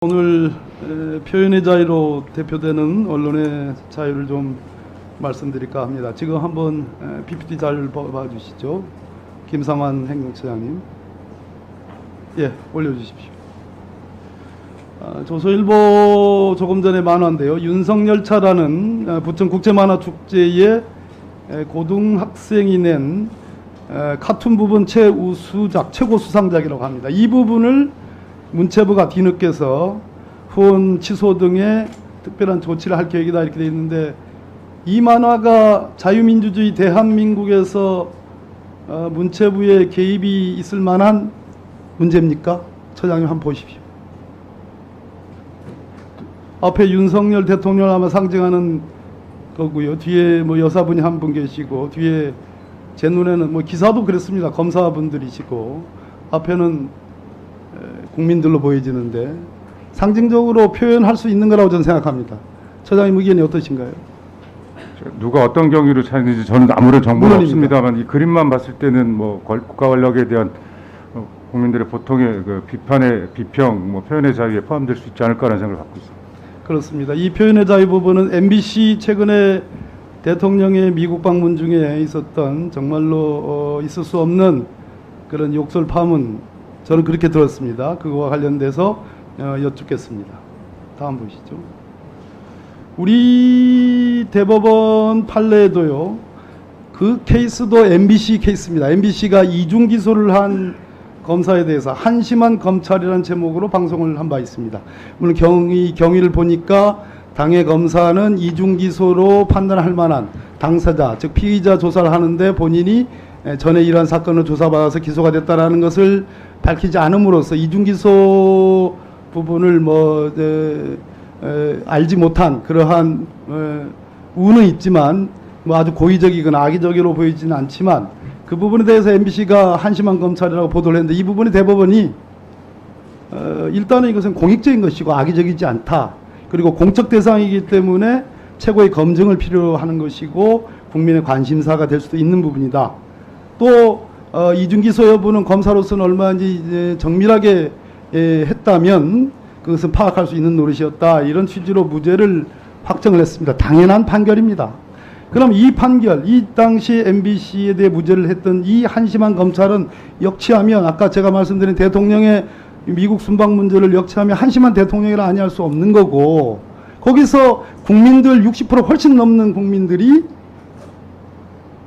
오늘 표현의 자유로 대표되는 언론의 자유를 좀 말씀드릴까 합니다. 지금 한번 PPT 자료를 봐주시죠. 김상환 행정처장님. 예, 올려주십시오. 조선일보 조금 전에 만화인데요. 윤석열차라는 부천 국제만화축제의 고등학생이 낸 카툰 부분 최우수작, 최고 수상작이라고 합니다. 이 부분을 문체부가 뒤늦게서 후원 취소 등의 특별한 조치를 할 계획이다 이렇게 되어 있는데, 이 만화가 자유민주주의 대한민국에서 문체부의 개입이 있을 만한 문제입니까? 처장님 한번 보십시오. 앞에 윤석열 대통령을 아마 상징하는 거고요. 뒤에 뭐 여사분이 한 분 계시고, 뒤에 제 눈에는 뭐 기사도 그랬습니다. 검사분들이시고, 앞에는 국민들로 보여지는데 상징적으로 표현할 수 있는 거라고 저는 생각합니다. 처장님 의견이 어떠신가요? 누가 어떤 경위로 찾는지 저는 아무런 정보는 없습니다만, 이 그림만 봤을 때는 뭐 국가 권력에 대한 국민들의 보통의 그 비평, 뭐 표현의 자유에 포함될 수 있지 않을까라는 생각을 갖고 있습니다. 그렇습니다. 이 표현의 자유 부분은 MBC 최근에 대통령의 미국 방문 중에 있었던 정말로 있을 수 없는 그런 욕설 파문, 저는 그렇게 들었습니다. 그거와 관련돼서 여쭙겠습니다. 다음 보시죠. 우리 대법원 판례에도요, 그 케이스도 MBC 케이스입니다. MBC가 이중 기소를 한 검사에 대해서 한심한 검찰이라는 제목으로 방송을 한 바 있습니다. 물론 경위를 보니까 당해 검사는 이중 기소로 판단할 만한 당사자, 즉 피의자 조사를 하는데 본인이 전에 이러한 사건을 조사받아서 기소가 됐다라는 것을 밝히지 않음으로써 이중기소 부분을 알지 못한 그러한 우는 있지만 뭐 아주 고의적이거나 악의적으로 보이지는 않지만, 그 부분에 대해서 MBC가 한심한 검찰이라고 보도를 했는데, 이 부분이 대법원이 일단은 이것은 공익적인 것이고 악의적이지 않다, 그리고 공적 대상이기 때문에 최고의 검증을 필요로 하는 것이고 국민의 관심사가 될 수도 있는 부분이다. 또 이중기소 여부는 검사로서는 얼마인지 정밀하게 했다면 그것은 파악할 수 있는 노릇이었다, 이런 취지로 무죄를 확정을 했습니다. 당연한 판결입니다. 그럼 이 판결, 이 당시 MBC에 대해 무죄를 했던 이 한심한 검찰은 역치하면, 아까 제가 말씀드린 대통령의 미국 순방 문제를 역치하면 한심한 대통령이라 아니할 수 없는 거고, 거기서 국민들 60% 훨씬 넘는 국민들이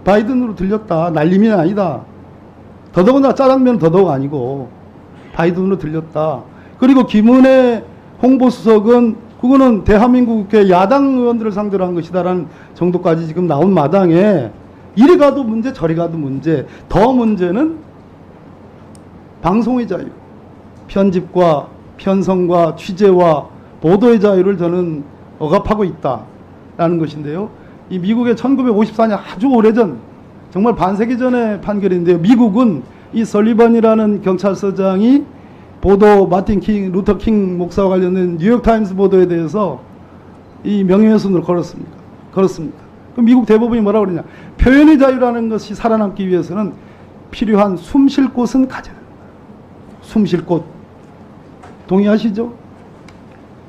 바이든으로 들렸다, 날림이 아니다, 더더구나 짜장면은 더더욱 아니고 바이든으로 들렸다. 그리고 김은혜 홍보수석은 그거는 대한민국 국회 야당 의원들을 상대로 한 것이다라는 정도까지 지금 나온 마당에, 이리 가도 문제 저리 가도 문제, 더 문제는 방송의 자유, 편집과 편성과 취재와 보도의 자유를 저는 억압하고 있다라는 것인데요. 이 미국의 1954년 아주 오래전, 정말 반세기 전의 판결인데요. 미국은 이 설리번이라는 경찰서장이 보도 마틴 루터 킹 목사와 관련된 뉴욕타임스 보도에 대해서 이 명예훼손을 걸었습니다. 그럼 미국 대법원이 뭐라고 그러냐? 표현의 자유라는 것이 살아남기 위해서는 필요한 숨 쉴 곳은 가져야 된다. 숨 쉴 곳. 동의하시죠?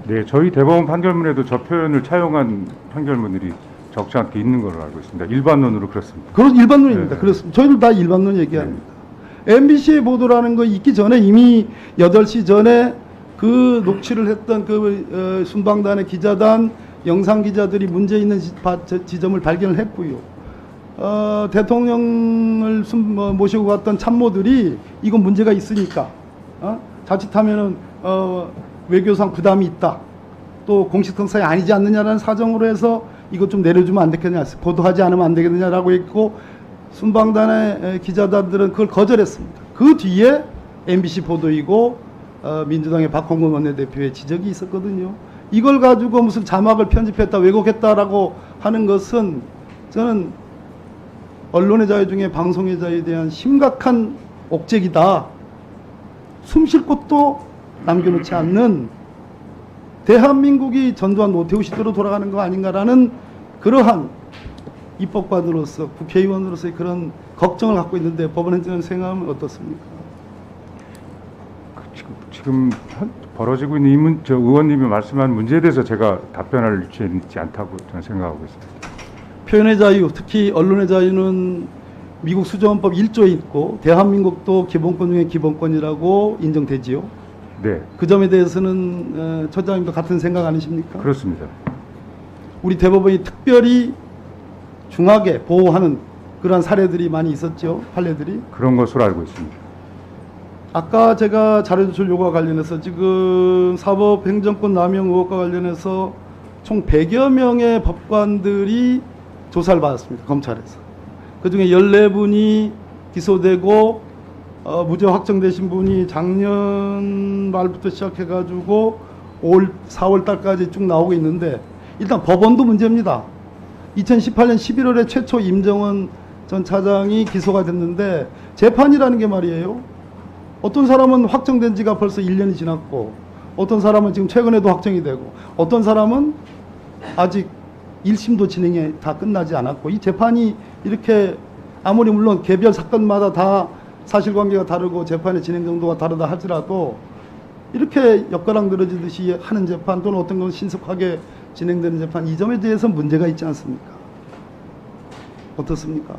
네, 저희 대법원 판결문에도 저 표현을 차용한 판결문들이 적지 않게 있는 걸로 알고 있습니다. 일반론으로 그렇습니다. 그런 일반론입니다. 네. 그렇습니다. 저희도 다 일반론 얘기합니다. 네. MBC의 보도라는 거 있기 전에 이미 8시 전에 그 녹취를 했던 그 순방단의 기자단, 영상 기자들이 문제 있는 지점을 발견을 했고요. 대통령을 모시고 갔던 참모들이 이건 문제가 있으니까 자칫하면은 외교상 부담이 있다, 또 공식 성사이 아니지 않느냐라는 사정으로 해서 이것 좀 내려주면 안 되겠냐, 보도하지 않으면 안 되겠느냐라고 했고, 순방단의 기자단들은 그걸 거절했습니다. 그 뒤에 MBC 보도이고 민주당의 박홍근 원내대표의 지적이 있었거든요. 이걸 가지고 무슨 자막을 편집했다, 왜곡했다라고 하는 것은 저는 언론의 자유 중에 방송의 자유에 대한 심각한 옥죄기다. 숨 쉴 곳도 남겨놓지 않는 대한민국이 전두환 노태우 시대로 돌아가는 거 아닌가라는 그러한 입법관으로서, 국회의원으로서의 그런 걱정을 갖고 있는데, 법원 행정의 생각은 어떻습니까? 지금 벌어지고 있는 저 의원님이 말씀한 문제에 대해서 제가 답변할 위치에 있지 않다고 저는 생각하고 있습니다. 표현의 자유, 특히 언론의 자유는 미국 수정헌법 1조에 있고 대한민국도 기본권 중에 기본권이라고 인정되지요. 네, 그 점에 대해서는 처장님도 같은 생각 아니십니까? 그렇습니다. 우리 대법원이 특별히 중하게 보호하는 그러한 사례들이 많이 있었죠. 판례들이. 그런 것으로 알고 있습니다. 아까 제가 자료 제출 요구와 관련해서 지금 사법행정권 남용 의혹과 관련해서 총 100여 명의 법관들이 조사를 받았습니다. 검찰에서. 그중에 14분이 기소되고 무죄 확정되신 분이 작년 말부터 시작해가지고 올 4월 달까지 쭉 나오고 있는데 일단 법원도 문제입니다. 2018년 11월에 최초 임정원 전 차장이 기소가 됐는데 재판이라는 게 말이에요. 어떤 사람은 확정된 지가 벌써 1년이 지났고 어떤 사람은 지금 최근에도 확정이 되고 어떤 사람은 아직 1심도 진행이 다 끝나지 않았고 이 재판이 이렇게 아무리 물론 개별 사건마다 다 사실관계가 다르고 재판의 진행 정도가 다르다 할지라도 이렇게 엿가락 늘어지듯이 하는 재판 또는 어떤 건 신속하게 진행되는 재판 이 점에 대해서 문제가 있지 않습니까? 어떻습니까?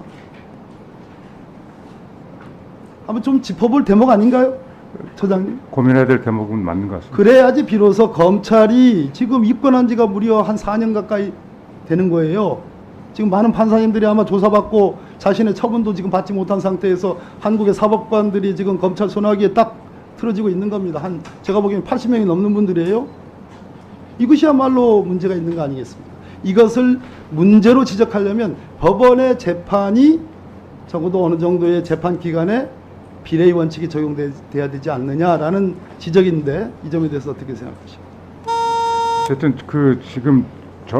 한번 좀 짚어볼 대목 아닌가요? 처장님? 고민해야 될 대목은 맞는 것 같습니다. 그래야지 비로소 검찰이 지금 입건한 지가 무려 한 4년 가까이 되는 거예요. 지금 많은 판사님들이 아마 조사받고 자신의 처분도 지금 받지 못한 상태에서 한국의 사법관들이 지금 검찰 손아귀에 딱 틀어지고 있는 겁니다. 제가 보기엔 80명이 넘는 분들이에요. 이것이야말로 문제가 있는 거 아니겠습니까? 이것을 문제로 지적하려면 법원의 재판이 적어도 어느 정도의 재판 기간에 비례의 원칙이 적용돼야 되지 않느냐라는 지적인데 이 점에 대해서 어떻게 생각하십니까? 어쨌든 지금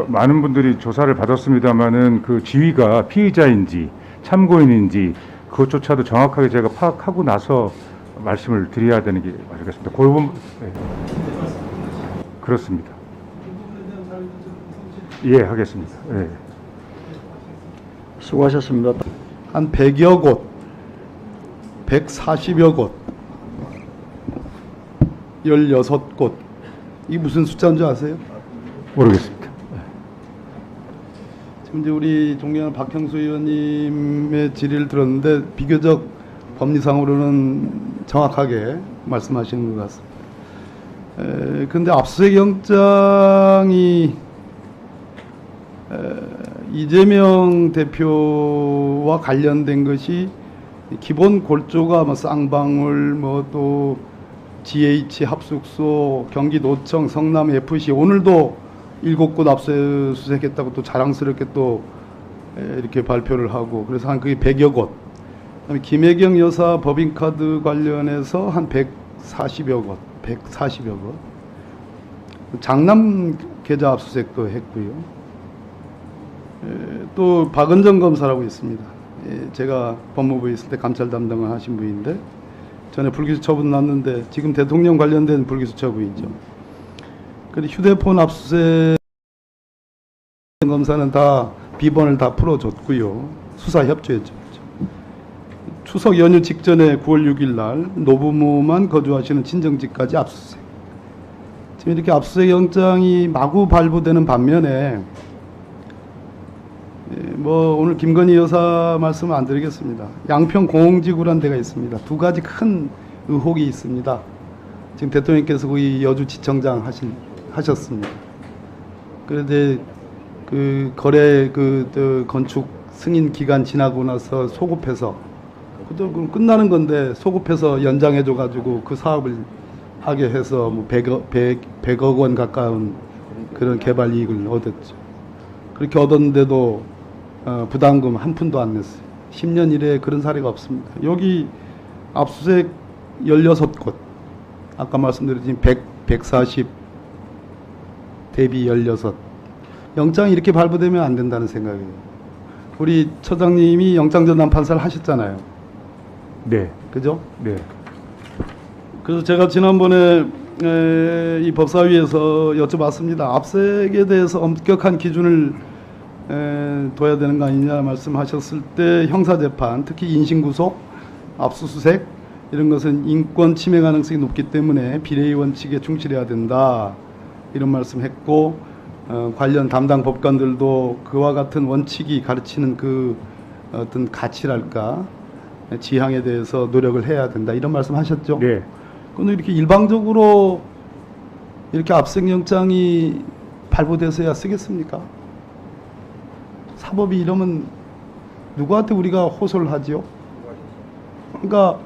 많은 분들이 조사를 받았습니다마는 그 지위가 피의자인지 참고인인지 그것조차도 정확하게 제가 파악하고 나서 말씀을 드려야 되는 게 맞겠습니다. 그 부분 그렇습니다. 예, 하겠습니다. 예. 수고하셨습니다. 한 100여 곳, 140여 곳, 16곳. 이게 무슨 숫자인 줄 아세요? 모르겠습니다. 지금 이제 우리 존경하는 박형수 의원님의 질의를 들었는데 비교적 법리상으로는 정확하게 말씀하시는 것 같습니다. 그런데 압수수색 영장이 이재명 대표와 관련된 것이 기본 골조가 뭐 쌍방울 뭐 또 GH 합숙소 경기도청 성남 FC 오늘도 7곳 압수수색했다고 또 자랑스럽게 또 이렇게 발표를 하고 그래서 한 그게 100여 곳. 그다음에 김혜경 여사 법인카드 관련해서 한 140여 곳, 140여 곳. 장남 계좌 압수수색도 했고요. 또 박은정 검사라고 있습니다. 제가 법무부에 있을 때 감찰 담당을 하신 분인데 전에 불기소 처분 났는데 지금 대통령 관련된 불기소 처분이죠. 그리고 휴대폰 압수수색 검사는 다 비번을 다 풀어줬고요. 수사 협조했죠. 추석 연휴 직전에 9월 6일 날 노부모만 거주하시는 친정집까지 압수수색. 지금 이렇게 압수수색 영장이 마구 발부되는 반면에 뭐 오늘 김건희 여사 말씀은 안 드리겠습니다. 양평 공홍지구라는 데가 있습니다. 두 가지 큰 의혹이 있습니다. 지금 대통령께서 거기 여주지청장 하셨습니다. 그런데 그 거래 건축 승인 기간 지나고 나서 소급해서 그것도 끝나는 건데 소급해서 연장해줘 가지고 그 사업을 하게 해서 뭐 100억 원 가까운 그런 개발 이익을 얻었죠. 그렇게 얻었는데도 부담금 한 푼도 안 냈어요. 10년 이래 그런 사례가 없습니다. 여기 압수수색 16곳, 아까 말씀드린 140 대비 16. 영장이 이렇게 발부되면 안 된다는 생각이에요. 우리 처장님이 영장전담 판사를 하셨잖아요. 네. 그죠? 네. 그래서 제가 지난번에 이 법사위에서 여쭤봤습니다. 압수수색에 대해서 엄격한 기준을 둬야 되는 거 아니냐 말씀하셨을 때 형사재판, 특히 인신구속, 압수수색, 이런 것은 인권 침해 가능성이 높기 때문에 비례의 원칙에 충실해야 된다. 이런 말씀했고 관련 담당 법관들도 그와 같은 원칙이 가르치는 그 어떤 가치랄까 지향에 대해서 노력을 해야 된다. 이런 말씀하셨죠. 네. 근데 이렇게 일방적으로 이렇게 압수영장이 발부돼서야 쓰겠습니까? 사법이 이러면 누구한테 우리가 호소를 하지요? 그러니까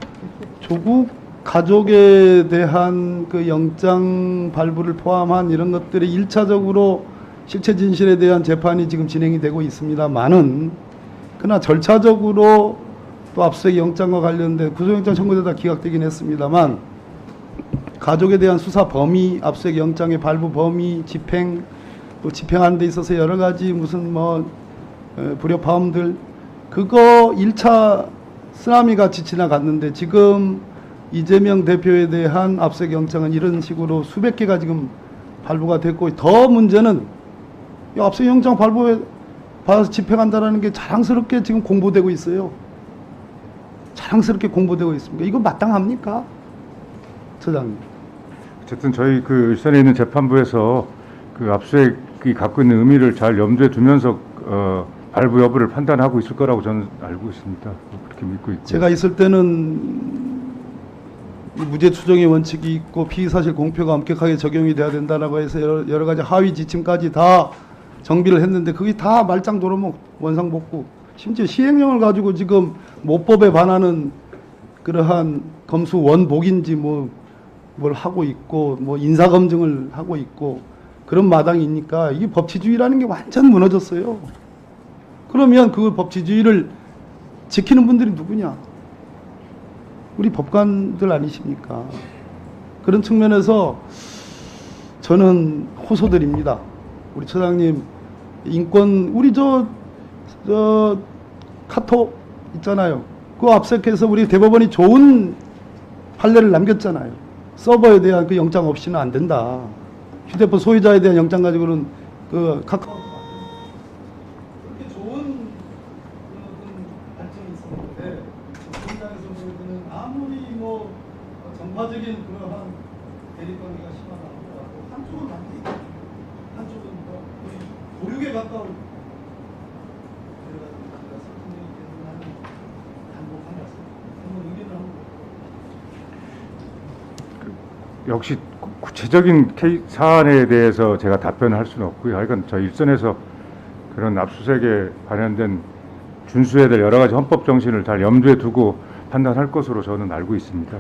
조국 가족에 대한 그 영장 발부를 포함한 이런 것들이 1차적으로 실체 진실에 대한 재판이 지금 진행이 되고 있습니다만은 그러나 절차적으로 또 압수수색 영장과 관련된 구속영장 청구되다 기각되긴 했습니다만 가족에 대한 수사 범위, 압수수색 영장의 발부 범위, 집행, 또 집행하는 데 있어서 여러 가지 무슨 뭐 불협화음들 그거 1차 쓰나미 같이 지나갔는데 지금 이재명 대표에 대한 압수수색 영장은 이런 식으로 수백 개가 지금 발부가 됐고 더 문제는 이 압수수색 영장 발부에 받아서 집행한다라는 게 자랑스럽게 지금 공보되고 있어요. 자랑스럽게 공보되고 있습니다. 이거 마땅합니까? 처장님. 어쨌든 저희 그 일선에 있는 재판부에서 그 압수수색이 갖고 있는 의미를 잘 염두에 두면서 발부 여부를 판단하고 있을 거라고 저는 알고 있습니다. 그렇게 믿고 있고. 제가 있을 때는 무죄 추정의 원칙이 있고 피의사실 공표가 엄격하게 적용이 돼야 된다라고 해서 여러 가지 하위 지침까지 다 정비를 했는데 그게 다 말짱 도루묵 원상복구 심지어 시행령을 가지고 지금 모법에 반하는 그러한 검수 원복인지 뭘 하고 있고 뭐 인사검증을 하고 있고 그런 마당이니까 이게 법치주의라는 게 완전 무너졌어요. 그러면 그 법치주의를 지키는 분들이 누구냐? 우리 법관들 아니십니까? 그런 측면에서 저는 호소드립니다. 우리 처장님 인권 우리 저 카톡 있잖아요. 그거 압색해서 우리 대법원이 좋은 판례를 남겼잖아요. 서버에 대한 그 영장 없이는 안 된다. 휴대폰 소유자에 대한 영장 가지고는 그 카카오 그렇게 좋은 발전이 있었는데 현장에서 보여주는 아무리 뭐 정파적인 그러한 대립관계가 심하다 하더라도 한쪽은 반대, 한쪽은 뭐 거의 고륙에 가까운 여러 가지 문제가 설득력이 되는 한은 반복하였습니다. 한번 의견을 한번. 역시 구체적인 사안에 대해서 제가 답변을 할 수는 없고요. 하여간 저희 일선에서 그런 압수수색에 관련된 준수해야 될 여러 가지 헌법 정신을 잘 염두에 두고 판단할 것으로 저는 알고 있습니다.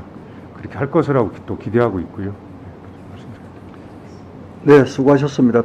그렇게 할 것이라고 또 기대하고 있고요. 네, 수고하셨습니다.